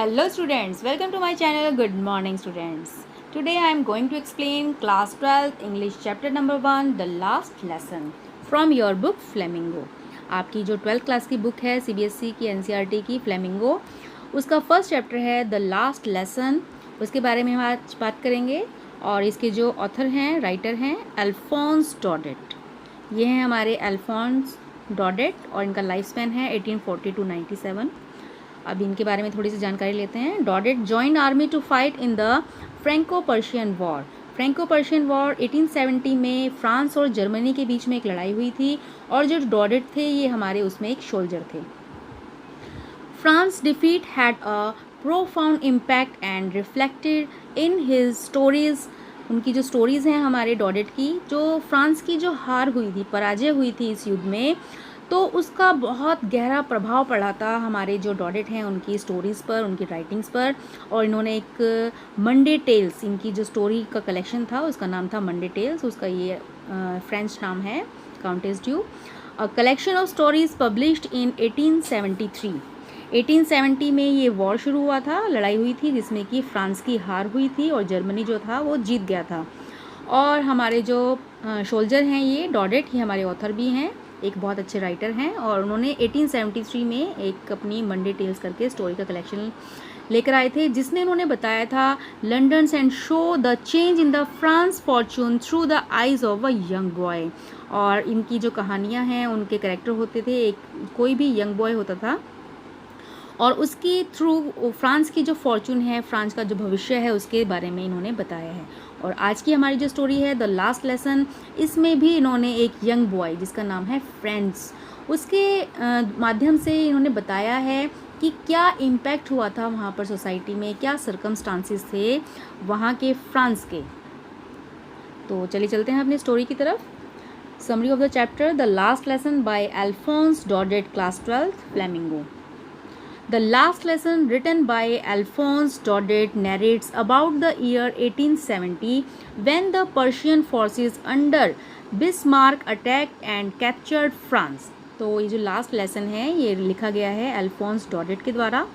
Hello students, welcome to my channel. Good morning students. Today I am going to explain class 12 English chapter number 1 the last lesson from your book Flamingo. आपकी जो 12th class की book है CBSE की NCERT की Flamingo, उसका first chapter है the last lesson. उसके बारे में हम आज बात करेंगे और इसके जो ऑथर हैं, राइटर हैं अल्फोंस डॉडेट. ये हैं हमारे अल्फोंस डॉडेट और इनका लाइफ स्पैन है 1840 to 97. अब इनके बारे में थोड़ी सी जानकारी लेते हैं. Daudet join army to fight in the Franco Prussian war. Franco Prussian war 1870 में फ्रांस और जर्मनी के बीच में एक लड़ाई हुई थी और जो डॉडेट थे ये हमारे उसमें एक सोल्जर थे. France defeat had a profound impact and reflected in his stories. उनकी जो स्टोरीज़ हैं हमारे डॉडेट की, जो फ्रांस की जो हार हुई थी, पराजय हुई थी इस युद्ध में, तो उसका बहुत गहरा प्रभाव पड़ा था हमारे जो डॉडेट हैं उनकी स्टोरीज़ पर, उनकी राइटिंग्स पर. और इन्होंने एक मंडे टेल्स, इनकी जो स्टोरी का कलेक्शन था उसका नाम था मंडे टेल्स. उसका ये फ्रेंच नाम है countess due. A collection of stories published in 1873. 1870 में ये वॉर शुरू हुआ था, लड़ाई हुई थी जिसमें कि फ्रांस की हार हुई थी और जर्मनी जो था वो जीत गया था. और हमारे जो सोल्जर हैं ये डॉडेट, ये हमारे ऑथर भी हैं, एक बहुत अच्छे राइटर हैं. और उन्होंने 1873 में एक अपनी मंडे टेल्स करके स्टोरी का कलेक्शन लेकर आए थे जिसमें उन्होंने बताया था London's and show the change in the France Fortune through the eyes of a young boy. और इनकी जो कहानियाँ हैं, उनके कैरेक्टर होते थे, एक कोई भी यंग बॉय होता था और उसकी थ्रू फ्रांस की जो फॉर्चून है, फ्रांस का जो भविष्य है, उसके बारे में इन्होंने बताया है. और आज की हमारी जो स्टोरी है द लास्ट लेसन, इसमें भी इन्होंने एक यंग बॉय जिसका नाम है फ्रेंड्स, उसके माध्यम से इन्होंने बताया है कि क्या इम्पैक्ट हुआ था वहाँ पर सोसाइटी में, क्या सर्कमस्टांसिस थे वहाँ के फ्रांस के. तो चलिए चलते हैं अपनी स्टोरी की तरफ. Summary of the chapter the last lesson by Alphonse Daudet, class 12, Flamingo. The last lesson, written by Alphonse Daudet, narrates about the year 1870 when the Persian forces under Bismarck attacked and captured France. तो ये जो last lesson है ये लिखा गया है अल्फोंस डॉडेट के द्वारा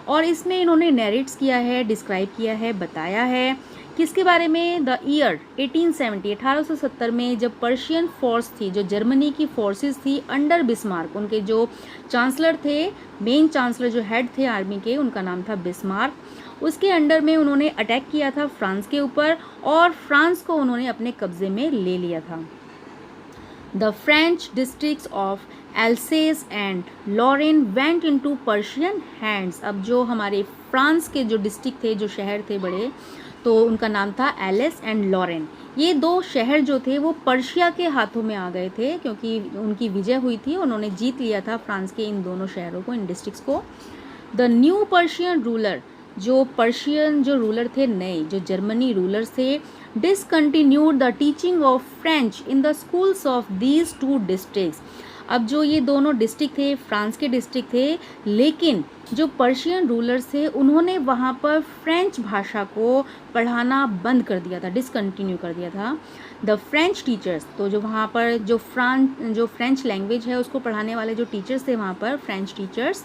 और इसमें इन्होंने नरेट्स किया है, डिस्क्राइब किया है, बताया है किसके बारे में. द ईयर 1870, 1870 में जब पर्शियन फोर्स थी, जो जर्मनी की फोर्सेस थी अंडर बिस्मार्क, उनके जो चांसलर थे, मेन चांसलर जो हेड थे आर्मी के, उनका नाम था बिस्मार्क, उसके अंडर में उन्होंने अटैक किया था फ्रांस के ऊपर और फ्रांस को उन्होंने अपने कब्जे में ले लिया था. The French districts of Alsace and Lorraine went into Prussian hands. अब जो हमारे फ्रांस के जो डिस्ट्रिक्ट थे, जो शहर थे बड़े, तो उनका नाम था एलिस एंड लॉरेन. ये दो शहर जो थे वो पर्शिया के हाथों में आ गए थे क्योंकि उनकी विजय हुई थी, उन्होंने जीत लिया था फ्रांस के इन दोनों शहरों को, इन डिस्ट्रिक्ट्स को. द न्यू पर्शियन रूलर, जो पर्शियन जो रूलर थे, नए जो जर्मनी रूलर्स थे, discontinued the teaching of French in the schools of these two districts. अब जो ये दोनों डिस्ट्रिक्ट थे, फ्रांस के डिस्ट्रिक्ट थे, लेकिन जो पर्शियन रूलर्स थे उन्होंने वहाँ पर फ्रेंच भाषा को पढ़ाना बंद कर दिया था, डिसकंटिन्यू कर दिया था. द फ्रेंच टीचर्स, तो जो वहाँ पर जो फ्रेंच लैंग्वेज है उसको पढ़ाने वाले जो टीचर्स थे वहाँ पर, French teachers,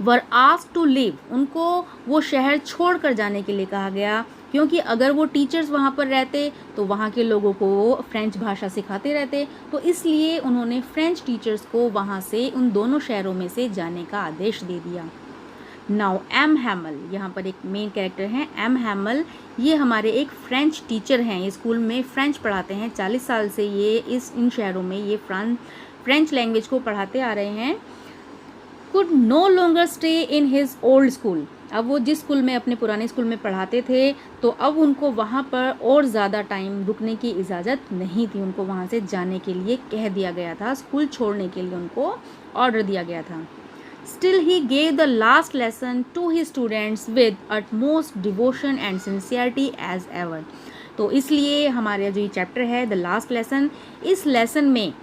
were asked to leave. उनको वो शहर छोड़ कर जाने के लिए कहा गया क्योंकि अगर वो टीचर्स वहाँ पर रहते तो वहाँ के लोगों को वो फ्रेंच भाषा सिखाते रहते, तो इसलिए उन्होंने फ्रेंच टीचर्स को वहाँ से, उन दोनों शहरों में से जाने का आदेश दे दिया. नाउ एम हैमल, यहाँ पर एक मेन कैरेक्टर हैं एम हैमल. ये हमारे एक फ्रेंच टीचर हैं, ये स्कूल में फ्रेंच पढ़ाते हैं. 40 साल से ये इन शहरों में ये फ्रेंच लैंग्वेज को पढ़ाते आ रहे हैं. Could no longer stay in his old school. अब वो जिस स्कूल में, अपने पुराने स्कूल में पढ़ाते थे, तो अब उनको वहाँ पर और ज़्यादा टाइम रुकने की इजाज़त नहीं थी, उनको वहाँ से जाने के लिए कह दिया गया था, स्कूल छोड़ने के लिए उनको ऑर्डर दिया गया था. Still he gave the last lesson to his students with utmost devotion and sincerity as ever. तो इसलिए हमारा जो ये चैप्टर है द लास्ट लेसन, इस लेसन में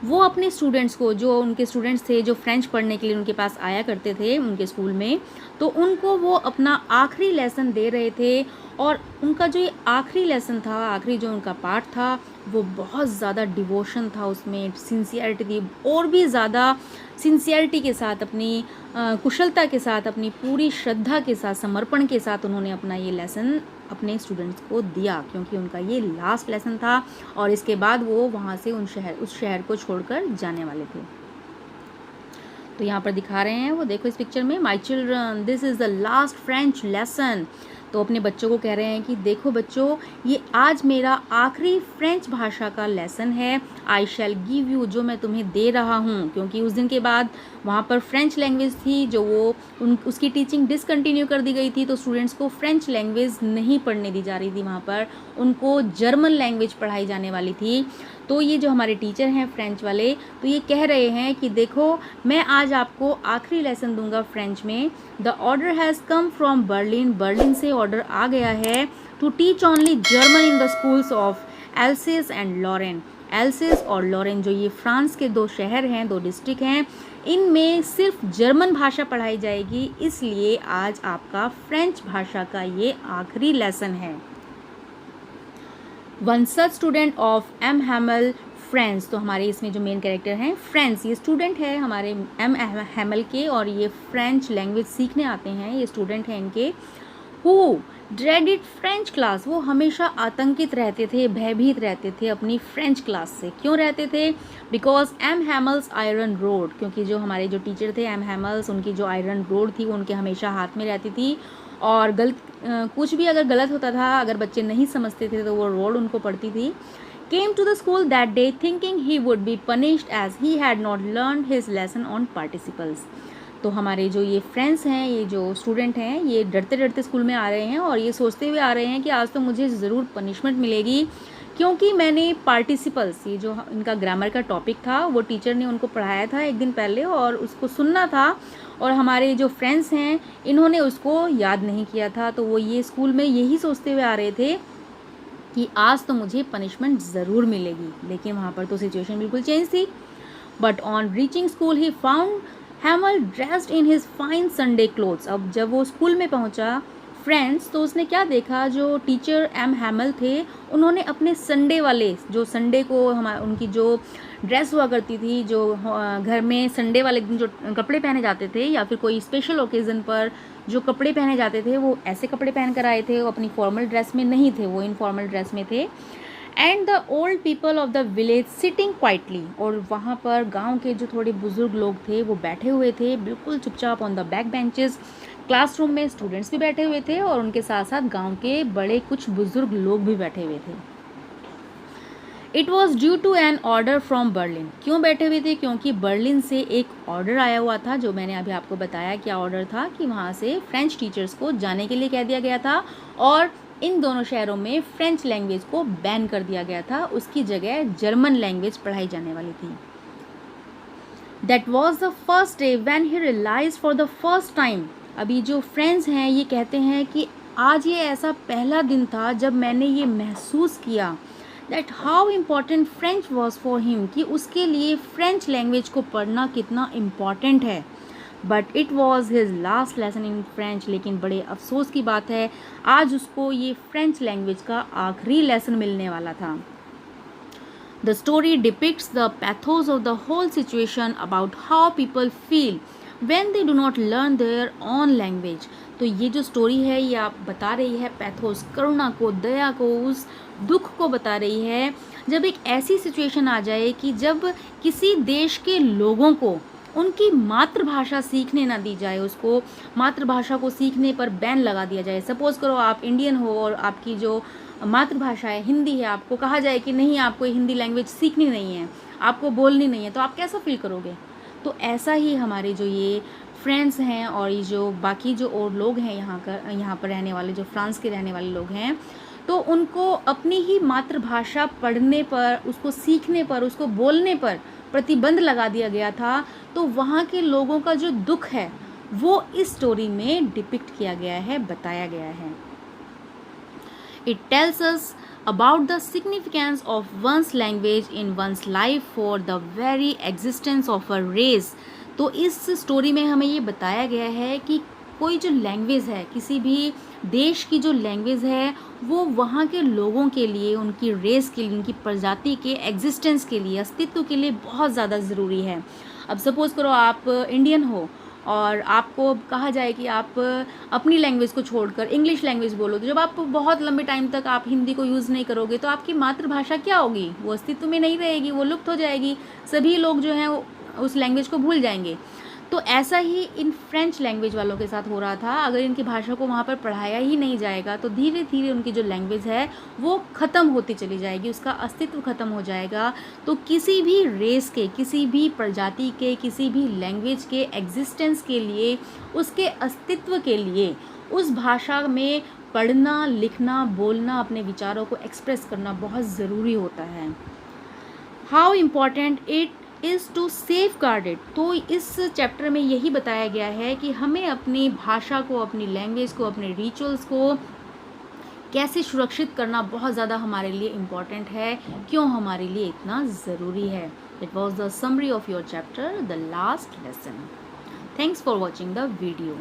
वो अपने स्टूडेंट्स को, जो उनके स्टूडेंट्स थे जो फ्रेंच पढ़ने के लिए उनके पास आया करते थे उनके स्कूल में, तो उनको वो अपना आखिरी लेसन दे रहे थे और उनका जो ये आखिरी लेसन था, आखिरी जो उनका पार्ट था, वो बहुत ज़्यादा डिवोशन था उसमें, सिंसियरिटी थी, और भी ज़्यादा सिंसियरिटी के साथ, अपनी कुशलता के साथ, अपनी पूरी श्रद्धा के साथ, समर्पण के साथ उन्होंने अपना ये लेसन अपने स्टूडेंट्स को दिया, क्योंकि उनका ये लास्ट लेसन था और इसके बाद वो वहाँ से उस शहर को छोड़कर जाने वाले थे। तो यहाँ पर दिखा रहे हैं वो, देखो इस पिक्चर में, my children this is the last French lesson. तो अपने बच्चों को कह रहे हैं कि देखो बच्चों, ये आज मेरा आखिरी फ्रेंच भाषा का लेसन है। आई शैल गिव यू, जो मैं तुम्हें दे रहा हूँ, क्योंकि उस दिन के बाद वहाँ पर फ्रेंच लैंग्वेज थी जो वो उसकी टीचिंग डिसकंटिन्यू कर दी गई थी, तो स्टूडेंट्स को फ्रेंच लैंग्वेज नहीं पढ़ने दी जा रही थी, वहाँ पर उनको जर्मन लैंग्वेज पढ़ाई जाने वाली थी। तो ये जो हमारे टीचर हैं फ्रेंच वाले, तो ये कह रहे हैं कि देखो, मैं आज आपको आखिरी लेसन दूंगा फ्रेंच में। The order has come from Berlin, Berlin से ऑर्डर आ गया है, to teach only German in the schools of Alsace and Lorraine. Alsace और लॉरेन जो ये फ्रांस के 2 शहर हैं, 2 डिस्ट्रिक्ट हैं, इनमें सिर्फ जर्मन भाषा पढ़ाई जाएगी, इसलिए आज आपका फ्रेंच भाषा का ये आखिरी लेसन है। One such student of M Hamel friends, तो हमारे इसमें जो मेन कैरेक्टर हैं फ्रेंड्स, ये स्टूडेंट है हमारे एम हैमल के, और ये फ्रेंच लैंग्वेज सीखने आते हैं, ये स्टूडेंट हैं इनके। हु ड्रेडिड फ्रेंच क्लास, वो हमेशा आतंकित रहते थे, भयभीत रहते थे अपनी फ्रेंच क्लास से। क्यों रहते थे? Because M Hamel's iron road, क्योंकि जो हमारे जो टीचर थे एम हैमल्स, उनकी जो आयरन रोड थी वो उनके हमेशा हाथ में रहती थी, और कुछ भी अगर गलत होता था, अगर बच्चे नहीं समझते थे, तो वो रोड उनको पड़ती थी। Came to the school that day thinking he would be punished as he had not learn his lesson on participles. तो हमारे जो ये फ्रेंड्स हैं, ये जो स्टूडेंट हैं, ये डरते डरते स्कूल में आ रहे हैं और ये सोचते हुए आ रहे हैं कि आज तो मुझे ज़रूर पनिशमेंट मिलेगी, क्योंकि मैंने पार्टिसिपल्स, ये जो इनका ग्रामर का टॉपिक था, वो टीचर ने उनको पढ़ाया था एक दिन पहले और उसको सुनना था, और हमारे जो फ्रेंड्स हैं इन्होंने उसको याद नहीं किया था। तो वो ये स्कूल में यही सोचते हुए आ रहे थे कि आज तो मुझे पनिशमेंट ज़रूर मिलेगी, लेकिन वहाँ पर तो सिचुएशन बिल्कुल चेंज थी। But on reaching school he found हैमल dressed in his fine Sunday clothes. अब जब वो स्कूल में पहुँचा फ्रेंड्स, तो उसने क्या देखा, जो टीचर एम हैमल थे उन्होंने अपने संडे वाले, जो संडे को उनकी जो ड्रेस हुआ करती थी, जो घर में संडे वाले दिन जो कपड़े पहने जाते थे, या फिर कोई स्पेशल ओकेज़न पर जो कपड़े पहने जाते थे, वो ऐसे कपड़े पहन कर आए थे, वो अपनी फॉर्मल ड्रेस में नहीं थे, वो इनफॉर्मल ड्रेस में थे। And the old people of the village sitting quietly, और वहाँ पर गांव के जो थोड़े बुजुर्ग लोग थे वो बैठे हुए थे बिल्कुल चुपचाप on the back benches. Classroom में स्टूडेंट्स भी बैठे हुए थे और उनके साथ साथ गांव के बड़े कुछ बुजुर्ग लोग भी बैठे हुए थे। It was due to an order from Berlin. क्यों बैठे हुए थे? क्योंकि बर्लिन से एक ऑर्डर आया हुआ था, जो मैंने अभी आपको बताया क्या ऑर्डर था, कि वहाँ से फ्रेंच टीचर्स को जाने के लिए कह दिया गया था और इन दोनों शहरों में फ्रेंच लैंग्वेज को बैन कर दिया गया था, उसकी जगह जर्मन लैंग्वेज पढ़ाई जाने वाली थी। That was the first day when he realised for the first time. अभी जो फ्रेंड्स हैं ये कहते हैं कि आज ये ऐसा पहला दिन था जब मैंने ये महसूस किया that how important French was for him, कि उसके लिए फ्रेंच लैंग्वेज को पढ़ना कितना इम्पॉर्टेंट है। But it was his last lesson in French, लेकिन बड़े अफसोस की बात है आज उसको ये फ्रेंच लैंग्वेज का आखिरी लेसन मिलने वाला था। The story depicts the pathos of the whole situation about how people feel when they do not learn their own language. तो ये जो स्टोरी है ये आप बता रही है पैथोस, करुणा को, दया को, उस दुख को बता रही है जब एक ऐसी सिचुएशन आ जाए कि जब किसी देश के लोगों को उनकी मातृभाषा सीखने ना दी जाए, उसको मातृभाषा को सीखने पर बैन लगा दिया जाए। सपोज़ करो आप इंडियन हो और आपकी जो मातृभाषा है हिंदी है, आपको कहा जाए कि नहीं आपको हिंदी लैंग्वेज सीखनी नहीं है, आपको बोलनी नहीं है, तो आप कैसा फील करोगे? तो ऐसा ही हमारे जो ये फ्रेंड्स हैं और ये जो बाकी जो और लोग हैं यहाँ पर रहने वाले, जो फ्रांस के रहने वाले लोग हैं, तो उनको अपनी ही मातृभाषा पढ़ने पर, उसको सीखने पर, उसको बोलने पर प्रतिबंध लगा दिया गया था। तो वहाँ के लोगों का जो दुख है वो इस स्टोरी में डिपिक्ट किया गया है, बताया गया है। It tells us about the significance of one's language in one's life for the very existence of a race। तो इस स्टोरी में हमें ये बताया गया है कि कोई जो लैंग्वेज है, किसी भी देश की जो लैंग्वेज है वो वहाँ के लोगों के लिए, उनकी रेस के लिए, उनकी प्रजाति के एग्जिस्टेंस के लिए, अस्तित्व के लिए बहुत ज़्यादा ज़रूरी है। अब सपोज़ करो आप इंडियन हो और आपको कहा जाए कि आप अपनी लैंग्वेज को छोड़कर इंग्लिश लैंग्वेज बोलो, तो जब आप बहुत लंबे टाइम तक आप हिंदी को यूज़ नहीं करोगे तो आपकी मातृभाषा क्या होगी? वो अस्तित्व में नहीं रहेगी, वो लुप्त हो जाएगी। सभी लोग जो हैं उस लैंग्वेज को भूल जाएंगे। तो ऐसा ही इन फ्रेंच लैंग्वेज वालों के साथ हो रहा था। अगर इनकी भाषा को वहाँ पर पढ़ाया ही नहीं जाएगा तो धीरे धीरे उनकी जो लैंग्वेज है वो ख़त्म होती चली जाएगी, उसका अस्तित्व ख़त्म हो जाएगा। तो किसी भी रेस के, किसी भी प्रजाति के, किसी भी लैंग्वेज के एग्जिस्टेंस के लिए, उसके अस्तित्व के लिए उस भाषा में पढ़ना, लिखना, बोलना, अपने विचारों को एक्सप्रेस करना बहुत ज़रूरी होता है। How important it is to safeguard it. तो इस चैप्टर में यही बताया गया है कि हमें अपनी भाषा को, अपनी लैंग्वेज को, अपने रिचुअल्स को कैसे सुरक्षित करना बहुत ज़्यादा हमारे लिए इम्पॉर्टेंट है, क्यों हमारे लिए इतना ज़रूरी है। It was the summary of your chapter, the last lesson. Thanks for watching the video.